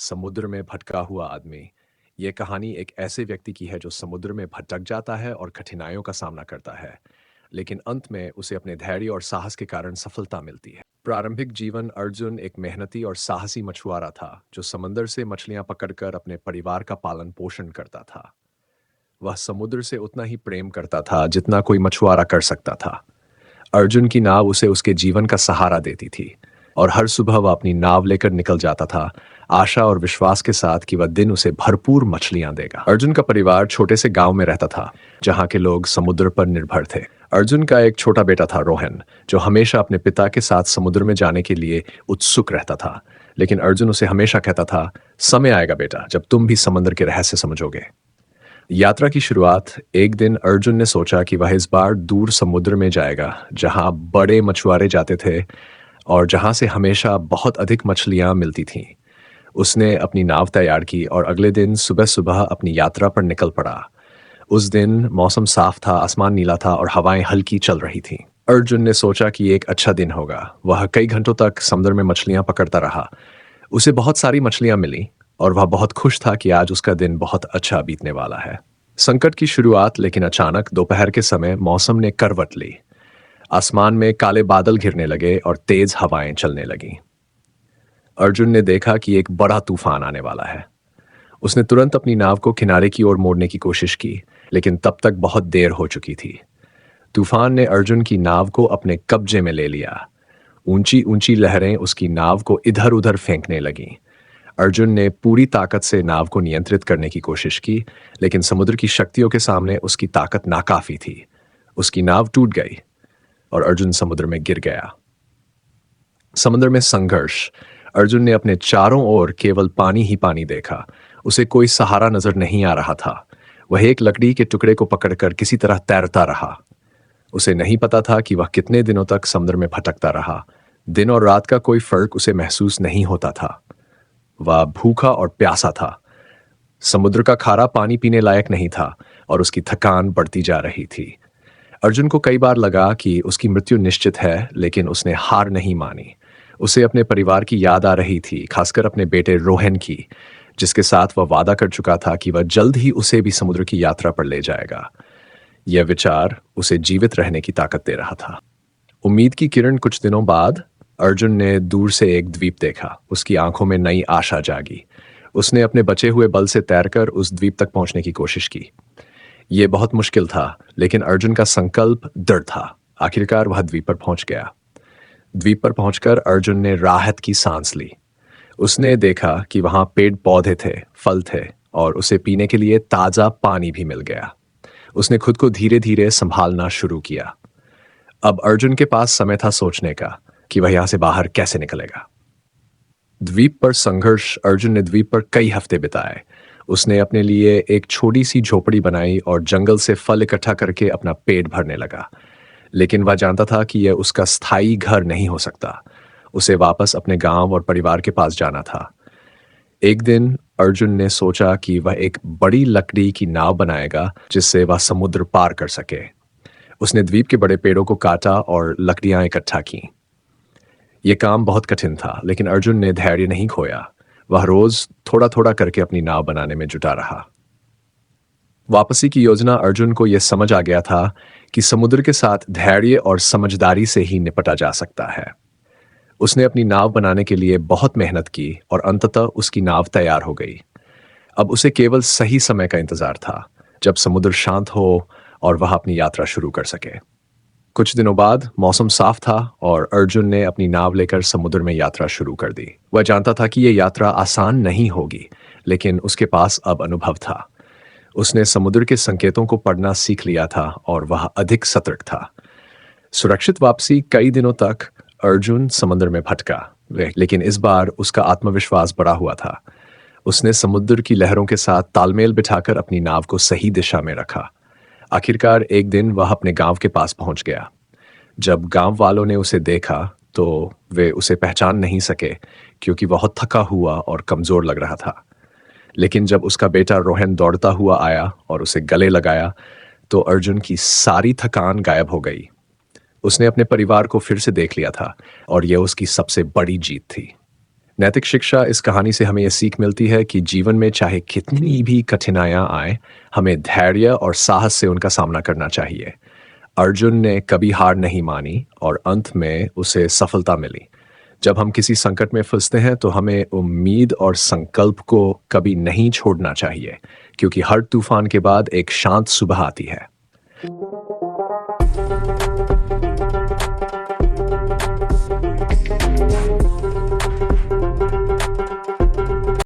समुद्र में भटका हुआ आदमी। ये कहानी एक ऐसे व्यक्ति की है जो समुद्र में भटक जाता है और कठिनाइयों का सामना करता है, लेकिन अंत में उसे अपने धैर्य और साहस के कारण सफलता मिलती है। प्रारंभिक जीवन अर्जुन एक मेहनती और साहसी मछुआरा था जो समंदर से मछलियां पकड़कर अपने परिवार का पालन पोषण करता था। वह समुद्र से उतना ही प्रेम करता था जितना कोई मछुआरा कर सकता था। अर्जुन की नाव उसे उसके जीवन का सहारा देती थी और हर सुबह वह अपनी नाव लेकर निकल जाता था, आशा और विश्वास के साथ कि वह दिन उसे भरपूर मछलियां देगा। अर्जुन का परिवार छोटे से गांव में रहता था जहां के लोग समुद्र पर निर्भर थे। अर्जुन का एक छोटा बेटा था रोहन, जो हमेशा अपने पिता के साथ समुद्र में जाने के लिए उत्सुक रहता था। लेकिन अर्जुन उसे हमेशा कहता था, समय आएगा बेटा जब तुम भी समुद्र के रहस्य समझोगे। यात्रा की शुरुआत एक दिन अर्जुन ने सोचा कि वह इस बार दूर समुद्र में जाएगा जहां बड़े मछुआरे जाते थे और जहां से हमेशा बहुत अधिक मछलियां मिलती थीं। उसने अपनी नाव तैयार की और अगले दिन सुबह सुबह अपनी यात्रा पर निकल पड़ा। उस दिन मौसम साफ था, आसमान नीला था और हवाएं हल्की चल रही थीं। अर्जुन ने सोचा कि एक अच्छा दिन होगा। वह कई घंटों तक समुद्र में मछलियां पकड़ता रहा। उसे बहुत सारी मछलियां मिली और वह बहुत खुश था कि आज उसका दिन बहुत अच्छा बीतने वाला है। संकट की शुरुआत, लेकिन अचानक दोपहर के समय मौसम ने करवट ली। आसमान में काले बादल घिरने लगे और तेज हवाएं चलने लगीं। अर्जुन ने देखा कि एक बड़ा तूफान आने वाला है। उसने तुरंत अपनी नाव को किनारे की ओर मोड़ने की कोशिश की, लेकिन तब तक बहुत देर हो चुकी थी। तूफान ने अर्जुन की नाव को अपने कब्जे में ले लिया। ऊंची ऊंची लहरें उसकी नाव को इधर उधर फेंकने लगीं। अर्जुन ने पूरी ताकत से नाव को नियंत्रित करने की कोशिश की, लेकिन समुद्र की शक्तियों के सामने उसकी ताकत नाकाफी थी। उसकी नाव टूट गई और अर्जुन समुद्र में गिर गया। समुद्र में संघर्ष। अर्जुन ने अपने चारों ओर केवल पानी ही पानी देखा। उसे कोई सहारा नजर नहीं आ रहा था। वह एक लकड़ी के टुकड़े को पकड़कर किसी तरह तैरता रहा। उसे नहीं पता था कि वह कितने दिनों तक समुद्र में भटकता रहा। दिन और रात का कोई फर्क उसे महसूस नहीं होता था। वह भूखा और प्यासा था। समुद्र का खारा पानी पीने लायक नहीं था और उसकी थकान बढ़ती जा रही थी। अर्जुन को कई बार लगा कि उसकी मृत्यु निश्चित है, लेकिन उसने हार नहीं मानी। उसे अपने परिवार की याद आ रही थी, खासकर अपने बेटे रोहन की, जिसके साथ वह वादा कर चुका था कि वह जल्द ही उसे भी समुद्र की यात्रा पर ले जाएगा। यह विचार उसे जीवित रहने की ताकत दे रहा था। उम्मीद की किरण। कुछ दिनों बाद अर्जुन ने दूर से एक द्वीप देखा। उसकी आंखों में नई आशा जागी। उसने अपने बचे हुए बल से तैरकर उस द्वीप तक पहुंचने की कोशिश की। यह बहुत मुश्किल था, लेकिन अर्जुन का संकल्प दृढ़ था। आखिरकार वह द्वीप पर पहुंच गया। द्वीप पर पहुंचकर अर्जुन ने राहत की सांस ली। उसने देखा कि वहां पेड़ पौधे थे, फल थे और उसे पीने के लिए ताजा पानी भी मिल गया। उसने खुद को धीरे धीरे संभालना शुरू किया। अब अर्जुन के पास समय था सोचने का कि वह यहां से बाहर कैसे निकलेगा। द्वीप पर संघर्ष। अर्जुन ने द्वीप पर कई हफ्ते बिताए। उसने अपने लिए एक छोटी सी झोपड़ी बनाई और जंगल से फल इकट्ठा करके अपना पेट भरने लगा। लेकिन वह जानता था कि यह उसका स्थायी घर नहीं हो सकता। उसे वापस अपने गांव और परिवार के पास जाना था। एक दिन अर्जुन ने सोचा कि वह एक बड़ी लकड़ी की नाव बनाएगा जिससे वह समुद्र पार कर सके। उसने द्वीप के बड़े पेड़ों को काटा और लकड़ियां इकट्ठा की। यह काम बहुत कठिन था, लेकिन अर्जुन ने धैर्य नहीं खोया। वह रोज थोड़ा थोड़ा करके अपनी नाव बनाने में जुटा रहा। वापसी की योजना। अर्जुन को यह समझ आ गया था कि समुद्र के साथ धैर्य और समझदारी से ही निपटा जा सकता है। उसने अपनी नाव बनाने के लिए बहुत मेहनत की और अंततः उसकी नाव तैयार हो गई। अब उसे केवल सही समय का इंतजार था, जब समुद्र शांत हो और वह अपनी यात्रा शुरू कर सके। कुछ दिनों बाद मौसम साफ था और अर्जुन ने अपनी नाव लेकर समुद्र में यात्रा शुरू कर दी। वह जानता था कि यह यात्रा आसान नहीं होगी, लेकिन उसके पास अब अनुभव था। उसने समुद्र के संकेतों को पढ़ना सीख लिया था और वह अधिक सतर्क था। सुरक्षित वापसी। कई दिनों तक अर्जुन समुद्र में भटका, लेकिन इस बार उसका आत्मविश्वास बढ़ा हुआ था। उसने समुद्र की लहरों के साथ तालमेल बिठाकर अपनी नाव को सही दिशा में रखा। आखिरकार एक दिन वह अपने गांव के पास पहुंच गया। जब गांव वालों ने उसे देखा तो वे उसे पहचान नहीं सके, क्योंकि बहुत थका हुआ और कमजोर लग रहा था। लेकिन जब उसका बेटा रोहन दौड़ता हुआ आया और उसे गले लगाया तो अर्जुन की सारी थकान गायब हो गई। उसने अपने परिवार को फिर से देख लिया था और यह उसकी सबसे बड़ी जीत थी। नैतिक शिक्षा इस कहानी से हमें ये सीख मिलती है कि जीवन में चाहे कितनी भी कठिनाइयाँ आए, हमें धैर्य और साहस से उनका सामना करना चाहिए। अर्जुन ने कभी हार नहीं मानी और अंत में उसे सफलता मिली। जब हम किसी संकट में फंसते हैं तो हमें उम्मीद और संकल्प को कभी नहीं छोड़ना चाहिए, क्योंकि हर तूफान के बाद एक शांत सुबह आती है।